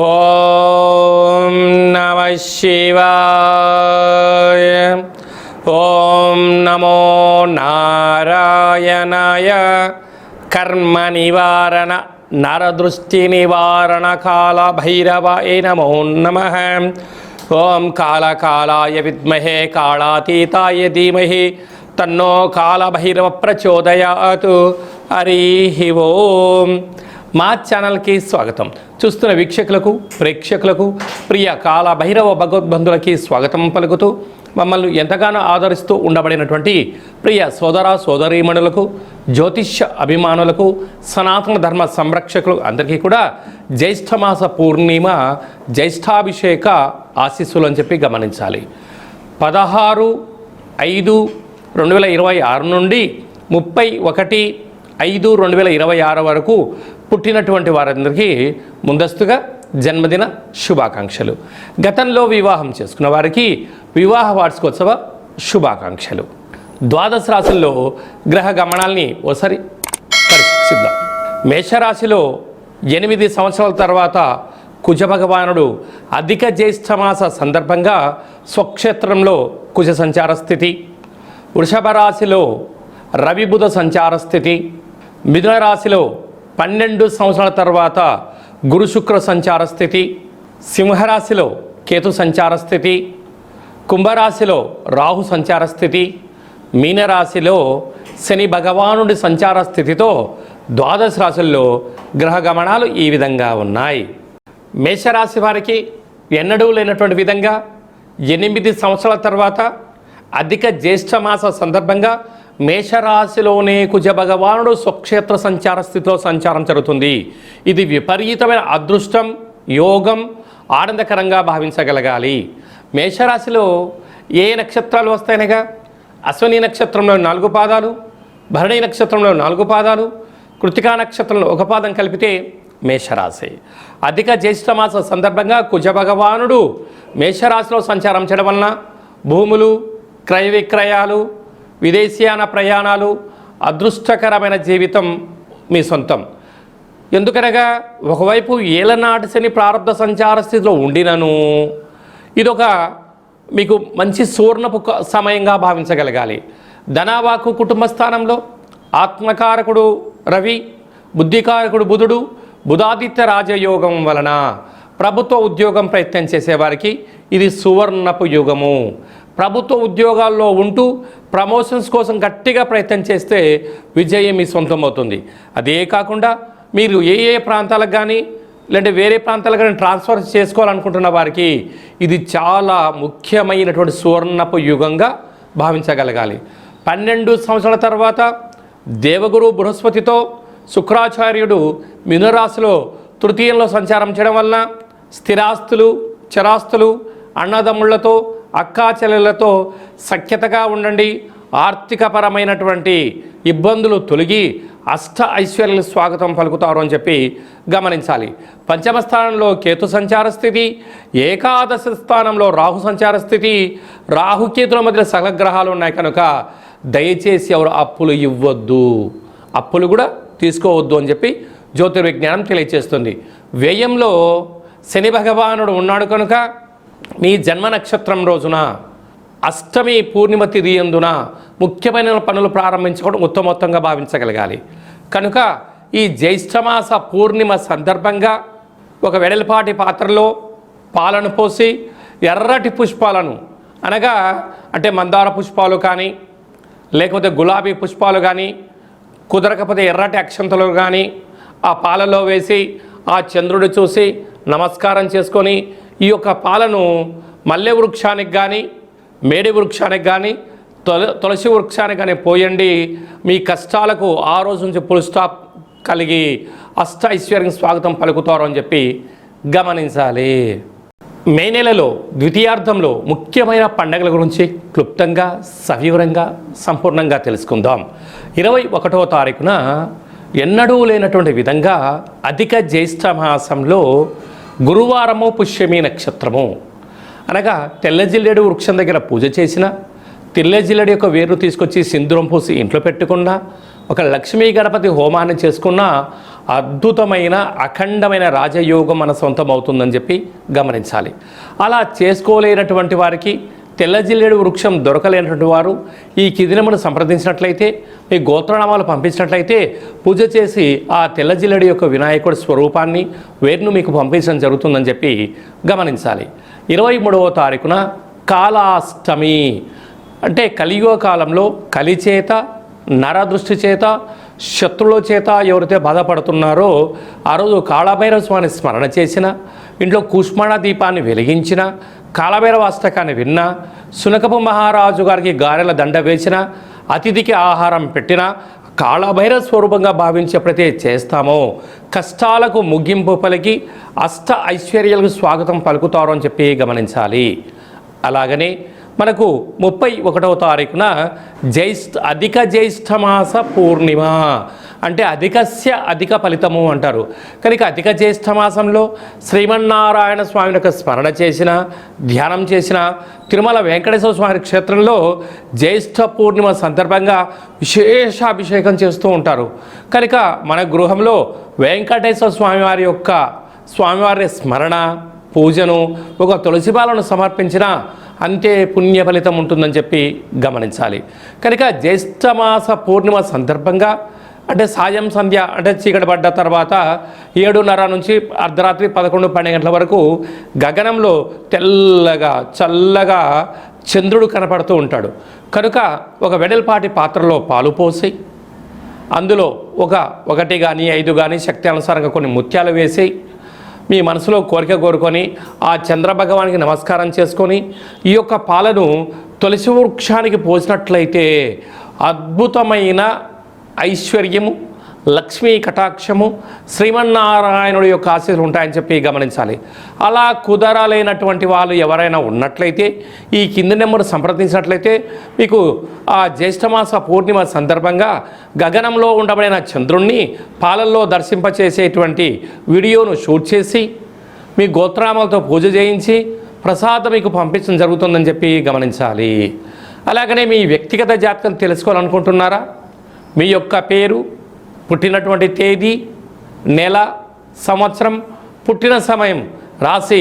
ఓం నమః శివాయ. ఓం నమో నారాయణాయ. కర్మ నివారణ నరదృష్టి నివారణ కాల భైరవాయ నమో నమః. ఓం కాళకాలాయ విద్మహే కాళాతీతాయ ధీమహి తన్నో కాళభైరవ ప్రచోదయాత్. హరి ఓం. మా ఛానల్కి స్వాగతం. చూస్తున్న వీక్షకులకు ప్రేక్షకులకు ప్రియ కాళభైరవ భగవద్బంధులకి స్వాగతం పలుకుతూ మమ్మల్ని ఎంతగానో ఆదరిస్తూ ఉండబడినటువంటి ప్రియ సోదర సోదరీమణులకు జ్యోతిష్య అభిమానులకు సనాతన ధర్మ సంరక్షకులు అందరికీ కూడా జ్యేష్ఠమాస పూర్ణిమ జ్యేష్ఠాభిషేక ఆశీస్సులు అని చెప్పి గమనించాలి. 16/5/2026 నుండి 31/5/2026 వరకు పుట్టినటువంటి వారందరికీ ముందస్తుగా జన్మదిన శుభాకాంక్షలు. గతంలో వివాహం చేసుకున్న వారికి వివాహ వార్షికోత్సవ శుభాకాంక్షలు. ద్వాదశ రాశుల్లో గ్రహ గమనాల్ని ఒకసారి పరిశీలిద్దాం. మేషరాశిలో 8 సంవత్సరాల తర్వాత కుజ భగవానుడు అధిక జ్యేష్ఠమాస సందర్భంగా స్వక్షేత్రంలో కుజ సంచార స్థితి. వృషభ రాశిలో రవి బుధ సంచార స్థితి. మిథున రాశిలో 12 సంవత్సరాల తర్వాత గురు శుక్ర సంచార స్థితి. సింహరాశిలో కేతు సంచార స్థితి. కుంభరాశిలో రాహు సంచార స్థితి. మీనరాశిలో శని భగవానుడి సంచార స్థితితో ద్వాదశ రాశుల్లో గ్రహ గమనాలు ఈ విధంగా ఉన్నాయి. మేషరాశి వారికి ఎన్నడూ లేనటువంటి విధంగా 8 సంవత్సరాల తర్వాత అధిక జ్యేష్ఠమాస సందర్భంగా మేషరాశిలోనే కుజ భగవానుడు స్వక్షేత్ర సంచార స్థితిలో సంచారం జరుగుతుంది. ఇది విపరీతమైన అదృష్టం, యోగం, ఆనందకరంగా భావించగలగాలి. మేషరాశిలో ఏ నక్షత్రాలు వస్తాయనగా అశ్విని నక్షత్రంలో 4 పాదాలు, భరణి నక్షత్రంలో 4 పాదాలు, కృతికా నక్షత్రంలో 1 పాదం కలిపితే మేషరాశి. అధిక జ్యేష్ఠమాస సందర్భంగా కుజ భగవానుడు మేషరాశిలో సంచారం చేయడం వలన భూములు, క్రయ విక్రయాలు, విదేశీయాన ప్రయాణాలు, అదృష్టకరమైన జీవితం మీ సొంతం. ఎందుకనగా ఒకవైపు ఏలనాటి శని ప్రారంభ సంచార స్థితిలో ఉండినను ఇదొక మీకు మంచి సువర్ణపు సమయంగా భావించగలగాలి. ధనావాకు కుటుంబ స్థానంలో ఆత్మకారకుడు రవి, బుద్ధికారకుడు బుధుడు, బుధాదిత్య రాజయోగం వలన ప్రభుత్వ ఉద్యోగం ప్రయత్నం చేసేవారికి ఇది సువర్ణపు యుగము. ప్రభుత్వ ఉద్యోగాల్లో ఉంటూ ప్రమోషన్స్ కోసం గట్టిగా ప్రయత్నం చేస్తే విజయం మీ సొంతం అవుతుంది. అదే కాకుండా మీరు ఏ ప్రాంతాలకు కానీ లేదంటే వేరే ప్రాంతాలకు కానీ ట్రాన్స్ఫర్ చేసుకోవాలనుకుంటున్న వారికి ఇది చాలా ముఖ్యమైనటువంటి సువర్ణపు యుగంగా భావించగలగాలి. 12 సంవత్సరాల తర్వాత దేవగురు బృహస్పతితో శుక్రాచార్యుడు మిథునరాశిలో తృతీయంలో సంచారం చేయడం వలన స్థిరాస్తులు, చరాస్తులు, అన్నదమ్ముళ్లతో, అక్కా చెల్లెళ్లతో సఖ్యతగా ఉండండి. ఆర్థికపరమైనటువంటి ఇబ్బందులు తొలగి అష్ట ఐశ్వర్యాలు స్వాగతం పలుకుతారు అని చెప్పి గమనించాలి. పంచమ స్థానంలో కేతు సంచార స్థితి, ఏకాదశ స్థానంలో రాహు సంచార స్థితి. రాహుకేతుల మధ్య సకల గ్రహాలు ఉన్నాయి కనుక దయచేసి ఎవరు అప్పులు ఇవ్వద్దు, అప్పులు కూడా తీసుకోవద్దు అని చెప్పి జ్యోతిర్విజ్ఞానం తెలియచేస్తుంది. వ్యయంలో శని భగవానుడు ఉన్నాడు కనుక మీ జన్మ నక్షత్రం రోజున అష్టమి పూర్ణిమ తిథి యందున ముఖ్యమైన పనులు ప్రారంభించుకోవడం ఉత్తమోత్తంగా భావించగలగాలి. కనుక ఈ జ్యేష్ఠమాస పూర్ణిమ సందర్భంగా ఒక వెడల్పాటి పాత్రలో పాలను పోసి ఎర్రటి పుష్పాలను అనగా అంటే మందార పుష్పాలు కానీ లేకపోతే గులాబీ పుష్పాలు కానీ కుదరకపోతే ఎర్రటి అక్షంతలు కానీ ఆ పాలలో వేసి ఆ చంద్రుడు చూసి నమస్కారం చేసుకొని ఈ యొక్క పాలను మల్లె వృక్షానికి కానీ మేడి వృక్షానికి కానీ తులసి వృక్షానికి కానీ పోయండి. మీ కష్టాలకు ఆ రోజు నుంచి ఫుల్ స్టాప్ కలిగి అష్ట ఐశ్వర్యం స్వాగతం పలుకుతారు అని చెప్పి గమనించాలి. మే నెలలో ద్వితీయార్థంలో ముఖ్యమైన పండుగల గురించి క్లుప్తంగా సవివరంగా సంపూర్ణంగా తెలుసుకుందాం. 21వ తారీఖున ఎన్నడూ లేనటువంటి విధంగా అధిక జ్యేష్ఠ మాసంలో గురువారము పుష్యమి నక్షత్రము అనగా తెల్ల జిల్లేడు వృక్షం దగ్గర పూజ చేసిన తిల్లెజిల్లడి యొక్క వేరు తీసుకొచ్చి సింధూరం పూసి ఇంట్లో పెట్టుకున్నా, ఒక లక్ష్మీ గణపతి హోమాన్ని చేసుకున్న అద్భుతమైన అఖండమైన రాజయోగం మన సొంతం అవుతుందని చెప్పి గమనించాలి. అలా చేసుకోలేనటువంటి వారికి, తెల్లజిల్లేడు వృక్షం దొరకలేనటువంటి వారు ఈ కిదినమును సంప్రదించినట్లయితే, మీ గోత్రనామాలు పంపించినట్లయితే పూజ చేసి ఆ తెల్లజిల్లేడు యొక్క వినాయకుడి స్వరూపాన్ని వేరును మీకు పంపించడం జరుగుతుందని చెప్పి గమనించాలి. 23వ తారీఖున కాలాష్టమి అంటే కలియుగ కాలంలో కలి చేత, నరదృష్టి చేత, శత్రువుల చేత ఎవరైతే బాధపడుతున్నారో ఆ రోజు కాళభైరవ స్వామిని స్మరణ చేసిన, ఇంట్లో కుష్మాణ దీపాన్ని వెలిగించిన, కాళభైరవ అష్టకాన్ని విన్నా, సునకపు మహారాజు గారికి గారెల దండ వేసిన, అతిథికి ఆహారం పెట్టిన, కాళభైరవ స్వరూపంగా భావించి ఎప్పుడైతే చేస్తామో కష్టాలకు ముగింపు పలికి అష్ట ఐశ్వర్యాలకు స్వాగతం పలుకుతారు అని చెప్పి గమనించాలి. అలాగనే మనకు 31వ తారీఖున అధిక జ్యేష్ఠమాస పూర్ణిమ అంటే అధిక ఫలితము అంటారు. కనుక అధిక జ్యేష్ఠమాసంలో శ్రీమన్నారాయణ స్వామి యొక్క స్మరణ చేసిన, ధ్యానం చేసిన, తిరుమల వెంకటేశ్వర స్వామి క్షేత్రంలో జ్యేష్ఠ పూర్ణిమ సందర్భంగా విశేష అభిషేకం చేస్తూ ఉంటారు. కనుక మన గృహంలో వెంకటేశ్వర స్వామివారి స్మరణ, పూజను, ఒక తులసిమాలను సమర్పించిన అంతే పుణ్య ఫలితం ఉంటుందని చెప్పి గమనించాలి. కనుక జ్యేష్ఠమాస పూర్ణిమ సందర్భంగా అంటే సాయం సంధ్య అంటే చీకటి పడ్డ తర్వాత 7:30 నుంచి అర్ధరాత్రి 11-12 గంటల వరకు గగనంలో తెల్లగా చల్లగా చంద్రుడు కనపడుతూ ఉంటాడు. కనుక ఒక వెడల్పాటి పాత్రలో పాలు పోసి అందులో 1 కానీ 5 కానీ శక్తి అనుసారంగా కొన్ని ముత్యాలు వేసి మీ మనసులో కోరిక కోరుకొని ఆ చంద్రభగవానికి నమస్కారం చేసుకొని ఈ యొక్క పాలను తులసి వృక్షానికి పోసినట్లయితే అద్భుతమైన ఐశ్వర్యము, లక్ష్మీ కటాక్షము, శ్రీమన్నారాయణుడి యొక్క ఆశీస్సులు ఉంటాయని చెప్పి గమనించాలి. అలా కుదరలేనటువంటి వాళ్ళు ఎవరైనా ఉన్నట్లయితే ఈ కింది నెంబర్ సంప్రదించినట్లయితే మీకు ఆ జ్యేష్ఠమాస పూర్ణిమ సందర్భంగా గగనంలో ఉండబడిన చంద్రుణ్ణి పాలల్లో దర్శింపచేసేటువంటి వీడియోను షూట్ చేసి మీ గోత్రామాలతో పూజ చేయించి ప్రసాదం మీకు పంపించడం జరుగుతుందని చెప్పి గమనించాలి. అలాగనే మీ వ్యక్తిగత జాతకం తెలుసుకోవాలనుకుంటున్నారా? మీ యొక్క పేరు, పుట్టినటువంటి తేదీ, నెల, సంవత్సరం, పుట్టిన సమయం రాసి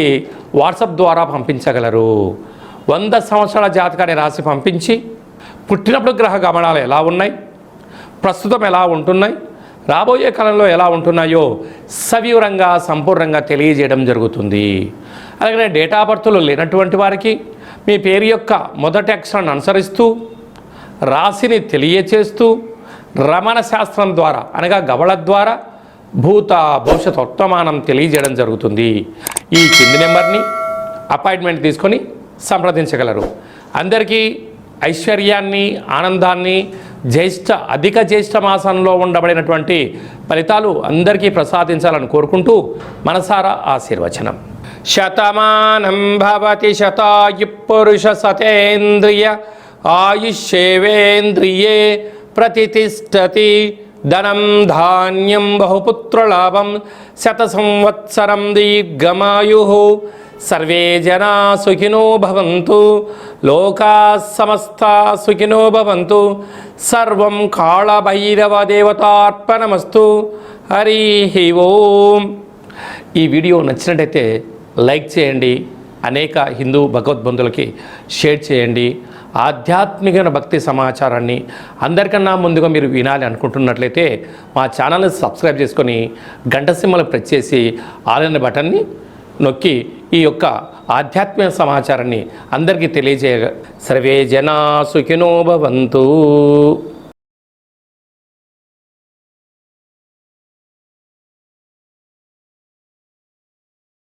వాట్సాప్ ద్వారా పంపించగలరు. 100 సంవత్సరాల జాతకాన్ని రాసి పంపించి పుట్టినప్పుడు గ్రహ గమనాలు ఎలా ఉన్నాయి, ప్రస్తుతం ఎలా ఉంటున్నాయి, రాబోయే కాలంలో ఎలా ఉంటున్నాయో సవివరంగా సంపూర్ణంగా తెలియజేయడం జరుగుతుంది. అలాగే డేట్ ఆఫ్ బర్త్లు లేనటువంటి వారికి మీ పేరు యొక్క మొదటి అక్షరాన్ని అనుసరిస్తూ రాశిని తెలియచేస్తూ రమణ శాస్త్రం ద్వారా అనగా గవళ ద్వారా భూత భవిష్యత్ వర్తమానం తెలియజేయడం జరుగుతుంది. ఈ కింది నెంబర్ని అపాయింట్మెంట్ తీసుకొని సంప్రదించగలరు. అందరికీ ఐశ్వర్యాన్ని, ఆనందాన్ని, అధిక జ్యేష్ఠ మాసంలో ఉండబడినటువంటి ఫలితాలు అందరికీ ప్రసాదించాలని కోరుకుంటూ మనసారా ఆశీర్వచనం. శతమానం భవతి శతాయు పురుష సతేంద్రియ ఆయుష్యేవేంద్రియే ప్రతిష్టతి ధనం ధాన్యం బహుపుత్రలాభం శత సంవత్సరం దీర్ఘమాయు సర్వే జనా సుఖినో భవంతు లోకా సమస్తా సుఖినో భవంతు సర్వం కాళభైరవ దేవతార్పణమస్తు. హరి ఓం. ఈ వీడియో నచ్చినట్టయితే లైక్ చేయండి, అనేక హిందూ భగవద్బంధులకి షేర్ చేయండి. ఆధ్యాత్మిక భక్తి సమాచారాన్ని అందరికన్నా ముందుగా మీరు వినాలి అనుకుంటున్నట్లయితే మా ఛానల్ని సబ్స్క్రైబ్ చేసుకొని గంట సింబల్ ప్రెస్ చేసి ఆల్ అనే బటన్ని నొక్కి ఈ యొక్క ఆధ్యాత్మిక సమాచారాన్ని అందరికీ తెలియజేయ. సర్వే జనా సుఖినో భవంతు.